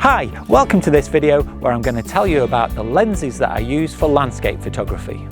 Hi, welcome to this video where I'm going to tell you about the lenses that I use for landscape photography.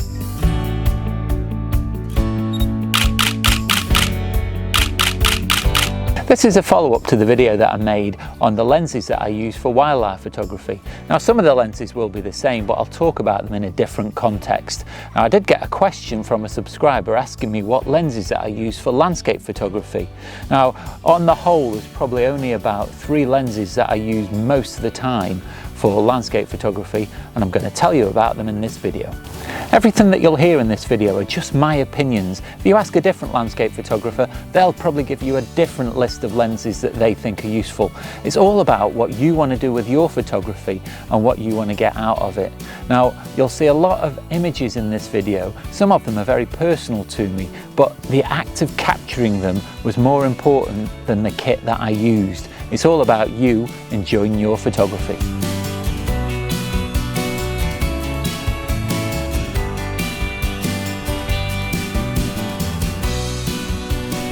This is a follow-up to the video that I made on the lenses that I use for wildlife photography. Now, some of the lenses will be the same, but I'll talk about them in a different context. Now, I did get a question from a subscriber asking me what lenses that I use for landscape photography. Now, on the whole, there's probably only about 3 lenses that I use most of the time for landscape photography, and I'm going to tell you about them in this video. Everything that you'll hear in this video are just my opinions. If you ask a different landscape photographer, they'll probably give you a different list of lenses that they think are useful. It's all about what you want to do with your photography and what you want to get out of it. Now, you'll see a lot of images in this video. Some of them are very personal to me, but the act of capturing them was more important than the kit that I used. It's all about you enjoying your photography.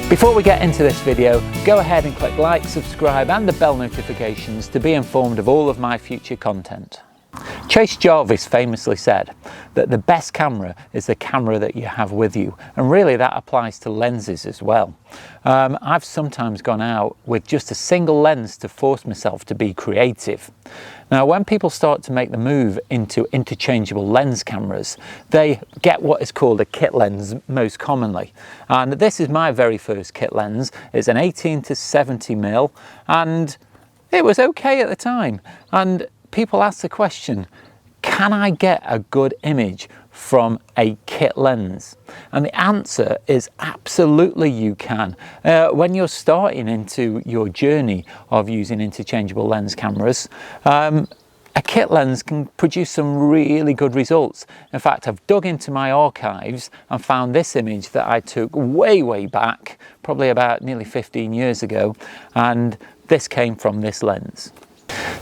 Before we get into this video, go ahead and click like, subscribe and the bell notifications to be informed of all of my future content. Chase Jarvis famously said that the best camera is the camera that you have with you, and really that applies to lenses as well. I've sometimes gone out with just a single lens to force myself to be creative. Now, when people start to make the move into interchangeable lens cameras, they get what is called a kit lens most commonly. And this is my very first kit lens. It's an 18 to 70 mil, and it was okay at the time. And people ask the question, can I get a good image from a kit lens? And the answer is absolutely you can. When you're starting into your journey of using interchangeable lens cameras, a kit lens can produce some really good results. In fact, I've dug into my archives and found this image that I took way back, probably about nearly 15 years ago, and this came from this lens.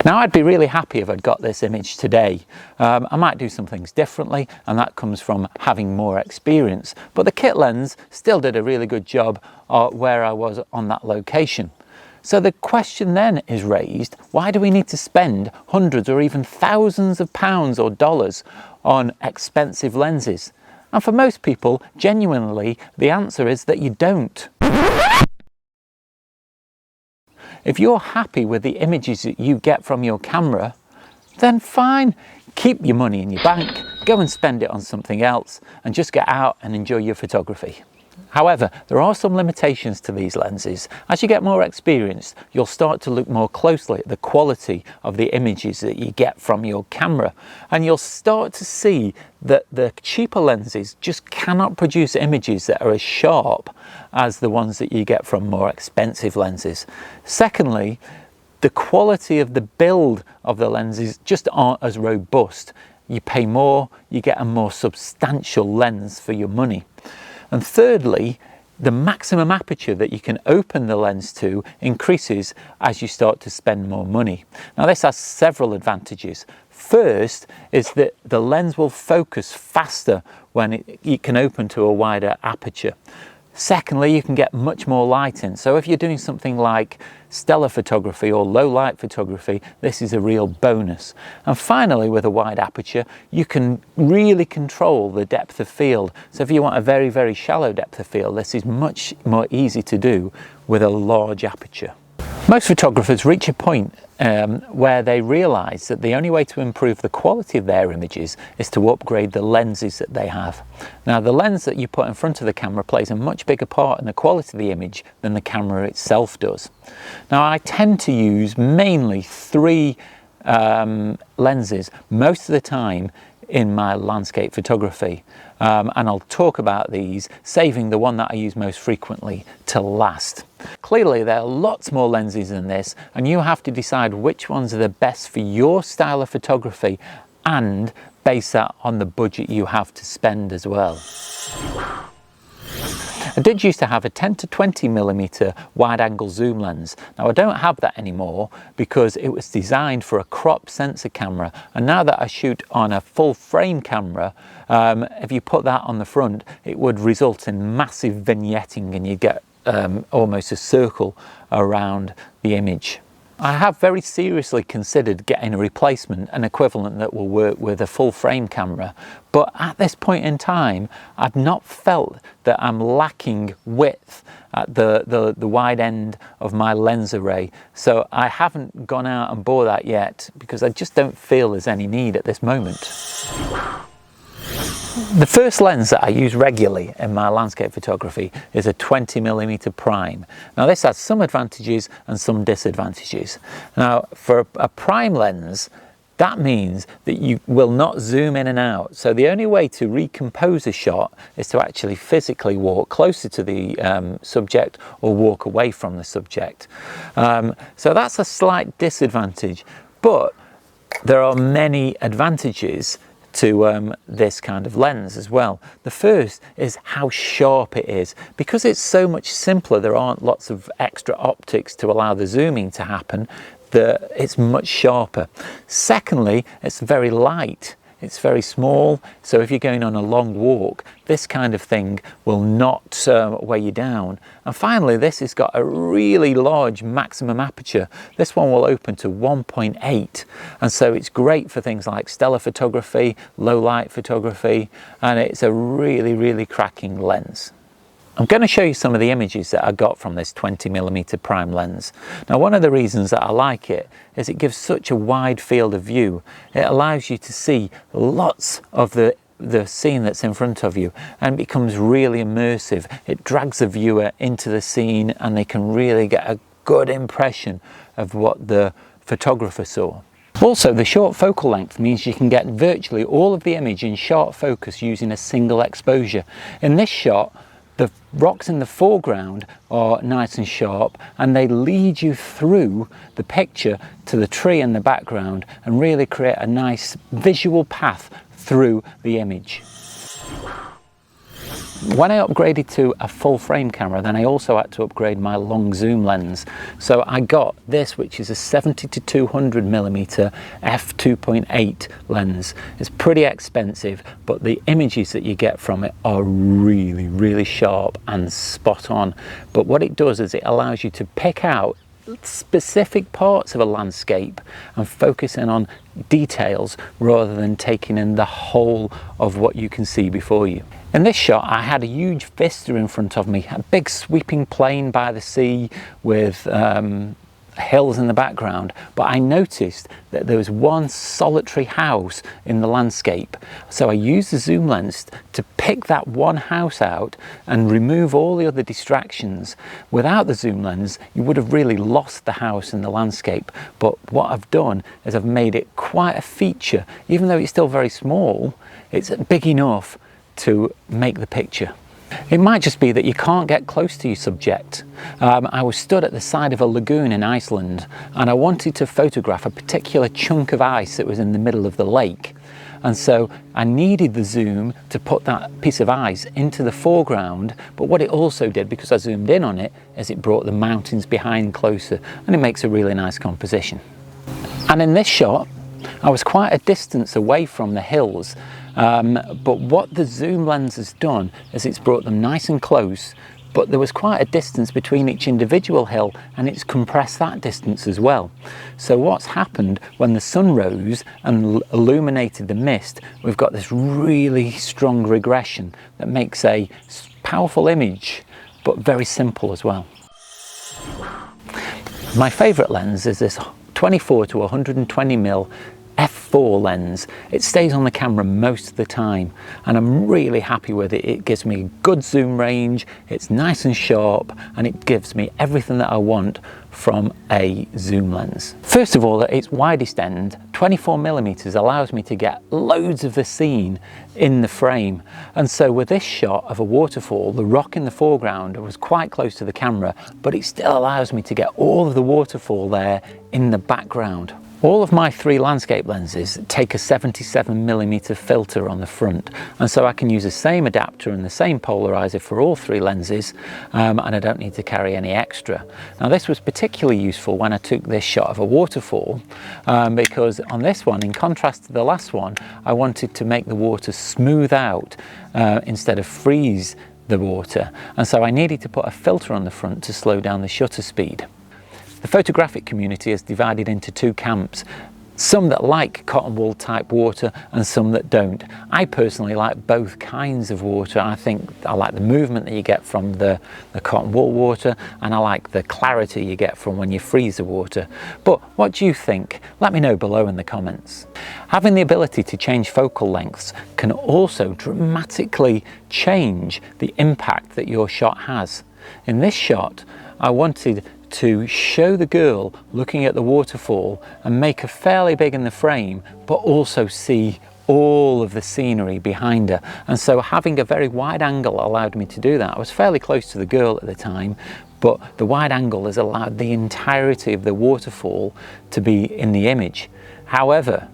Now, I'd be really happy if I'd got this image today. I might do some things differently, and that comes from having more experience. But the kit lens still did a really good job where I was on that location. So the question then is raised, why do we need to spend hundreds or even thousands of pounds or dollars on expensive lenses? And for most people, genuinely, the answer is that you don't. If you're happy with the images that you get from your camera, then fine, keep your money in your bank, go and spend it on something else, and just get out and enjoy your photography. However, there are some limitations to these lenses. As you get more experienced, you'll start to look more closely at the quality of the images that you get from your camera, and you'll start to see that the cheaper lenses just cannot produce images that are as sharp as the ones that you get from more expensive lenses. Secondly, the quality of the build of the lenses just aren't as robust. You pay more, you get a more substantial lens for your money. And thirdly, the maximum aperture that you can open the lens to increases as you start to spend more money. Now, this has several advantages. First is that the lens will focus faster when it can open to a wider aperture. Secondly, you can get much more light in. So if you're doing something like stellar photography or low light photography, this is a real bonus. And finally, with a wide aperture, you can really control the depth of field. So if you want a very shallow depth of field, this is much more easy to do with a large aperture. Most photographers reach a point where they realize that the only way to improve the quality of their images is to upgrade the lenses that they have. Now, the lens that you put in front of the camera plays a much bigger part in the quality of the image than the camera itself does. Now, I tend to use mainly 3 lenses most of the time in my landscape photography, and I'll talk about these, saving the one that I use most frequently to last. Clearly, there are lots more lenses than this, and you have to decide which ones are the best for your style of photography and base that on the budget you have to spend as well. I did used to have a 10 to 20mm wide angle zoom lens. Now, I don't have that anymore because it was designed for a crop sensor camera, and now that I shoot on a full frame camera, if you put that on the front, it would result in massive vignetting and you get almost a circle around the image. I have very seriously considered getting a replacement, an equivalent that will work with a full frame camera, but at this point in time I've not felt that I'm lacking width at the wide end of my lens array, so I haven't gone out and bought that yet because I just don't feel there's any need at this moment. The first lens that I use regularly in my landscape photography is a 20mm prime. Now this has some advantages and some disadvantages. Now for a prime lens, that means that you will not zoom in and out. So the only way to recompose a shot is to actually physically walk closer to the subject or walk away from the subject. So that's a slight disadvantage, but there are many advantages to this kind of lens as well. The first is how sharp it is. Because it's so much simpler, there aren't lots of extra optics to allow the zooming to happen, it's much sharper. Secondly, it's very light. It's very small, so if you're going on a long walk, this kind of thing will not weigh you down. And finally, this has got a really large maximum aperture. This one will open to 1.8, and so it's great for things like stellar photography, low light photography, and it's a really cracking lens. I'm going to show you some of the images that I got from this 20mm prime lens. Now one of the reasons that I like it is it gives such a wide field of view. It allows you to see lots of the scene that's in front of you, and it becomes really immersive. It drags the viewer into the scene and they can really get a good impression of what the photographer saw. Also, the short focal length means you can get virtually all of the image in sharp focus using a single exposure. In this shot, the rocks in the foreground are nice and sharp, and they lead you through the picture to the tree in the background and really create a nice visual path through the image. When I upgraded to a full frame camera, then I also had to upgrade my long zoom lens. So I got this, which is a 70-200mm f2.8 lens. It's pretty expensive, but the images that you get from it are really sharp and spot on. But what it does is it allows you to pick out specific parts of a landscape and focus in on details rather than taking in the whole of what you can see before you. In this shot, I had a huge vista in front of me, a big sweeping plain by the sea with hills in the background, but I noticed that there was one solitary house in the landscape. So I used the zoom lens to pick that one house out and remove all the other distractions. Without the zoom lens, you would have really lost the house in the landscape, but what I've done is I've made it quite a feature. Even though it's still very small, it's big enough to make the picture. It might just be that you can't get close to your subject. I was stood at the side of a lagoon in Iceland, and I wanted to photograph a particular chunk of ice that was in the middle of the lake. And so I needed the zoom to put that piece of ice into the foreground, but what it also did, because I zoomed in on it, is it brought the mountains behind closer, and it makes a really nice composition. And in this shot, I was quite a distance away from the hills, but what the zoom lens has done is it's brought them nice and close, but there was quite a distance between each individual hill, and it's compressed that distance as well. So what's happened when the sun rose and illuminated the mist, we've got this really strong regression that makes a powerful image, but very simple as well. My favourite lens is this 24-120mm f4 lens. It stays on the camera most of the time, and I'm really happy with it. It gives me good zoom range, it's nice and sharp, and it gives me everything that I want from a zoom lens. First of all, at its widest end, 24mm allows me to get loads of the scene in the frame, and so with this shot of a waterfall, the rock in the foreground was quite close to the camera, but it still allows me to get all of the waterfall there in the background. All of my three landscape lenses take a 77mm filter on the front, and so I can use the same adapter and the same polarizer for all three lenses, and I don't need to carry any extra. Now this was particularly useful when I took this shot of a waterfall, because on this one, in contrast to the last one, I wanted to make the water smooth out instead of freeze the water, and so I needed to put a filter on the front to slow down the shutter speed. The photographic community is divided into two camps. Some that like cotton wool type water and some that don't. I personally like both kinds of water. I think I like the movement that you get from the cotton wool water, and I like the clarity you get from when you freeze the water. But what do you think? Let me know below in the comments. Having the ability to change focal lengths can also dramatically change the impact that your shot has. In this shot, I wanted to show the girl looking at the waterfall and make her fairly big in the frame, but also see all of the scenery behind her. And so having a very wide angle allowed me to do that. I was fairly close to the girl at the time, but the wide angle has allowed the entirety of the waterfall to be in the image. However,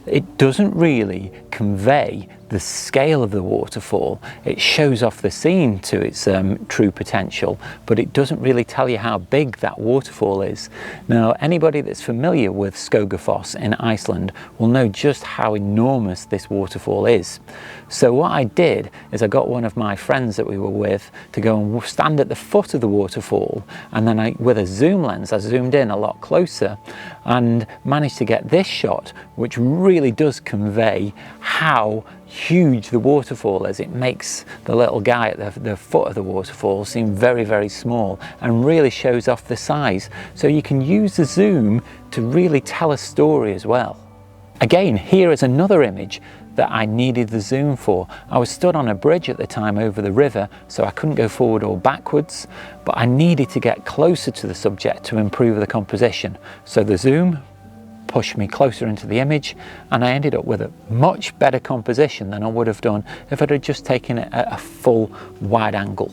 it doesn't really convey the scale of the waterfall. It shows off the scene to its true potential, but it doesn't really tell you how big that waterfall is. Now, anybody that's familiar with Skogafoss in Iceland will know just how enormous this waterfall is. So what I did is I got one of my friends that we were with to go and stand at the foot of the waterfall, and then with a zoom lens, I zoomed in a lot closer and managed to get this shot, which really does convey how huge the waterfall is. It makes the little guy at the foot of the waterfall seem very, very small and really shows off the size. So you can use the zoom to really tell a story as well. Again, here is another image that I needed the zoom for. I was stood on a bridge at the time over the river, so I couldn't go forward or backwards, but I needed to get closer to the subject to improve the composition. So the zoom pushed me closer into the image, and I ended up with a much better composition than I would have done if I'd have just taken it at a full wide angle.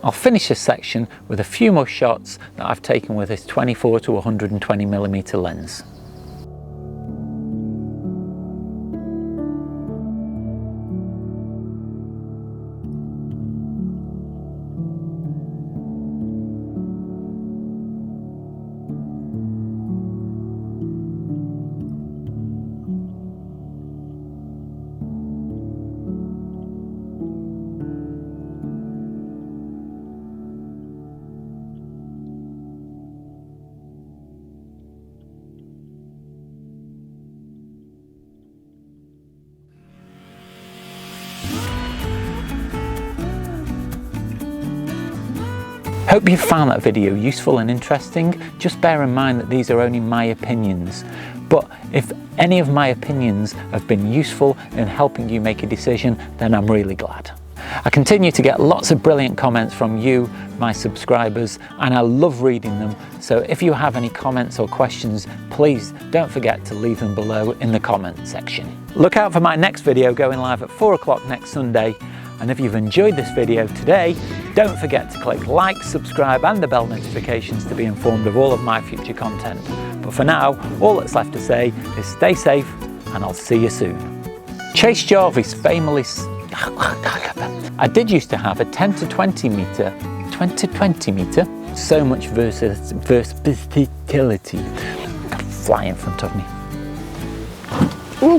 I'll finish this section with a few more shots that I've taken with this 24 to 120mm lens. Hope you found that video useful and interesting. Just bear in mind that these are only my opinions, but if any of my opinions have been useful in helping you make a decision, then I'm really glad. I continue to get lots of brilliant comments from you, my subscribers, and I love reading them. So if you have any comments or questions, please don't forget to leave them below in the comment section. Look out for my next video going live at 4 o'clock next Sunday. And if you've enjoyed this video today, don't forget to click like, subscribe and the bell notifications to be informed of all of my future content. But for now, all that's left to say is stay safe and I'll see you soon. Chase Jarvis famously... I did used to have a 10 to 20 meter, so much versatility. Fly in front of me. Ooh.